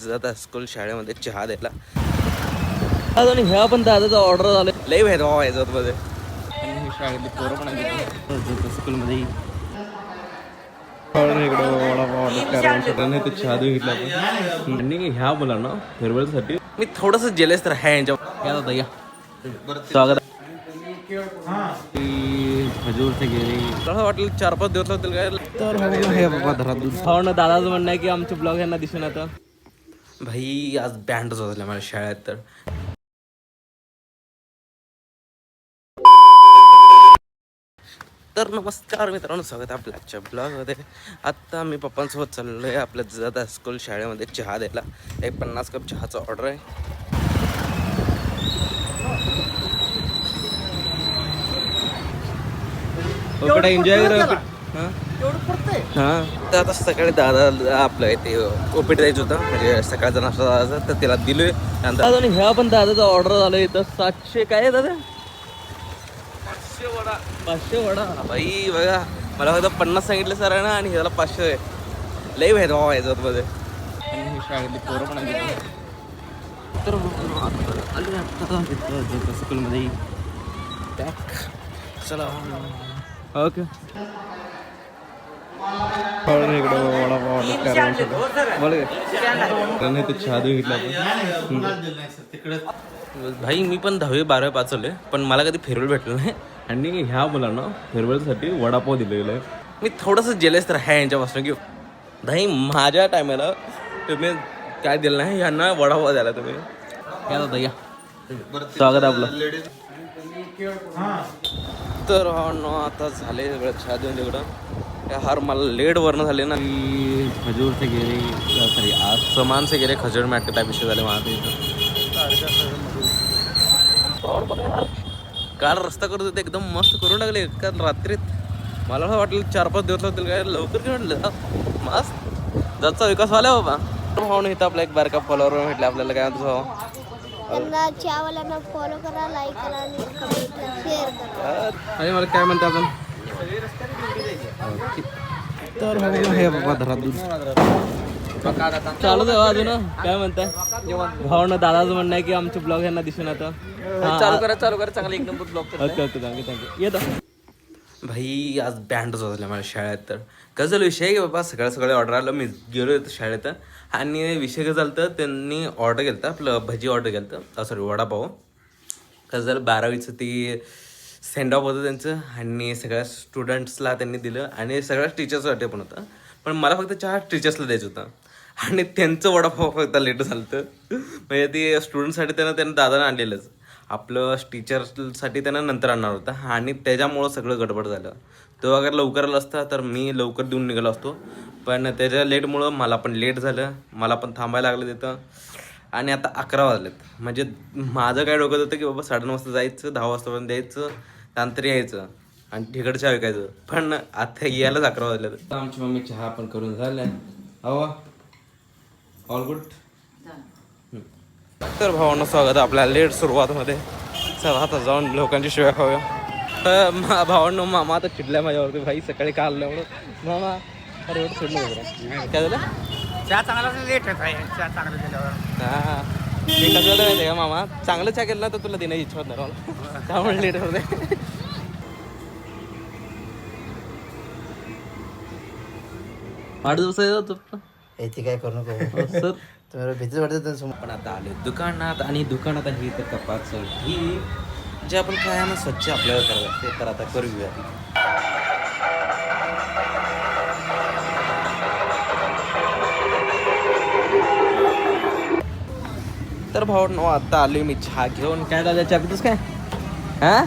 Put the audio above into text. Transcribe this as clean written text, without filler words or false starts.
जाता स्कूल शाळेमध्ये चहा द्यायला आणि ह्या पण दादाचा ऑर्डर झालं लई भेदभाव आहे मध्ये आणि ही शाळेतली पोरं पण आहे स्कूलमध्ये इकडं वडापाव ऑर्डर करायला नाही तर चहा देऊन घेतला आपण आणि ह्या मुलांना फेअरवेलसाठी मी थोडंसं जेलस तर आहे यांच्या या दादा या स्वागत खजूरचे गेले मला वाटलं 4-5 दिवस लागतील काय तर हे बाबा हो ना दादाचं म्हणणं आहे की आमचे ब्लॉग यांना दिसून आता भाई आज बँडच होता माझ्या शाळेत तर नमस्कार मित्रांनो, स्वागत आहे आपल्या आजच्या ब्लॉगमध्ये. आत्ता मी पप्पांसोबत चाललो आहे आपल्या जाता स्कूल शाळेमध्ये चहा द्यायला. 50 कप चहाचा ऑर्डर आहे. एन्जॉय करा हां. तर आता सकाळी दादा आपलं ते ओपीट द्यायचं होतं, म्हणजे सकाळचा नाश्ता दादाचा, तर त्याला दिलोय. आणि ह्या पण दादाचा ऑर्डर झालं इथं 700 काय आहे दादा 500 वडा भाई बघा. मला फक्त 50 सांगितलं सर ना, आणि ह्याला 500 आहे. लई भेदभाव आहे मध्ये. आणि ही शाळेतली पोरं पण आहे तर स्कूलमध्ये चला ओके. इकडं वडापाव ऑर्डर करायला बोल नाही तर चहा देऊन घेतला आपण. भाई मी पण 10वी-12वी पाचवले, पण मला कधी फेअरवेल भेटलं नाही. आणि ह्या मुलांना फेअरवेलसाठी वडापाव दिलेला आहे. मी थोडंसं जेलस तर आहे यांच्यापासून की भाई माझ्या टायमाला तुम्ही काय दिलं नाही, ह्यांना वडापाव द्यायला तुम्ही. या दादा या स्वागत आहे आपलं. तर आता झाले सगळं चहा देऊन तिकडं. हार मला लेट वर्ण झाले ना, खजूर से गेले सॉरी आज सामान से गेले खजूर मॅट टाईप विषय झाले मला. काल रस्ता करत होते एकदम मस्त करून टाकले काल रात्रीत. मला वाटलं 4-5 दिवस लागतील काय, लवकर काय म्हटलं मस्त जातचा विकास व्हायला बाबा. भावना इथं आपला एक बारका फॉलोअर भेटला आपल्याला. काय म्हणतो त्यांना चहावाल्यांना फॉलो करा, लाईक करा आणि कमेंटला शेअर करा. आणि मला काय म्हणता अजून तर हे बाबा धरा दूध चालू देवा अजून काय म्हणताय. भावना दादाचं म्हणणं आहे की आमचे ब्लॉग यांना दिसून आता चालू करा चांगला 1 number blog. Okay okay thank you येतो भाई. आज बँडच होता माझ्या शाळेत. तर कसं झालं विषय की बाबा सकाळी ऑर्डर आलं, मी गेलो होतो शाळेत. आणि विषय कसं झालं तर त्यांनी ऑर्डर केलं होतं आपलं भजी ऑर्डर केलं होतं सॉरी वडापाव. कसं झालं 12वीचं ती सेंड ऑफ होतं त्यांचं, आणि सगळ्या स्टुडंट्सला त्यांनी दिलं आणि सगळ्या टीचर्ससाठी पण होतं. पण मला फक्त 4 टीचर्सला द्यायचं होतं, आणि त्यांचं वडापाव फक्त लेट झालं होतं. म्हणजे ते स्टुडंटसाठी त्यांना दादानं आणलेलंच, आपलं टीचरसाठी त्यांना नंतर आणणार होता. आणि त्याच्यामुळं सगळं गडबड झालं. तो अगर लवकर आला असता तर मी लवकर देऊन निघालो असतो, पण त्याच्या लेटमुळं मला पण लेट झालं. मला पण थांबायला लागलं तिथं. आणि आता 11 वाजलेत. म्हणजे माझं काय डोकं होतं की बाबा 9:30 वाजता जायचं, 10 वाजतापर्यंत द्यायचं, त्यानंतर यायचं आणि तिकडं चहा विकायचं. पण आता यायलाच 11 वाजले. आमची मम्मी चहा पण करून झाल्या. हवा ऑल गुड. तर भावांना स्वागत आपल्या लेट सुरुवातमध्ये. चला आता जाऊन लोकांची शिव्या खाऊया. भावांनो मामा आता चिडल्या माझ्यावरती. भाई सकाळी का आलं म्हणून मामा अरे एवढं चिडलं काय झालं. चहा चांगला लेट आहे, चहा चांगला केल्यावर. हां ते कसं झालं माहिती आहे का मामा, चांगलं चहा केलं ना तर तुला देण्याची इच्छा होत नाही त्यामुळे लेट होते. वाढदिवस आहे ते काय करू नको सर. तुम्हाला भीतीच वाटत. पण आता आले दुकानात, आणि दुकानात आहे तर कपात ही जे आपण काय ना स्वच्छ आपल्याला करायचं ते तर आता करूया. तर भाऊ आता आलोय मी चहा घेऊन. काय दादा चहा पितोस काय हां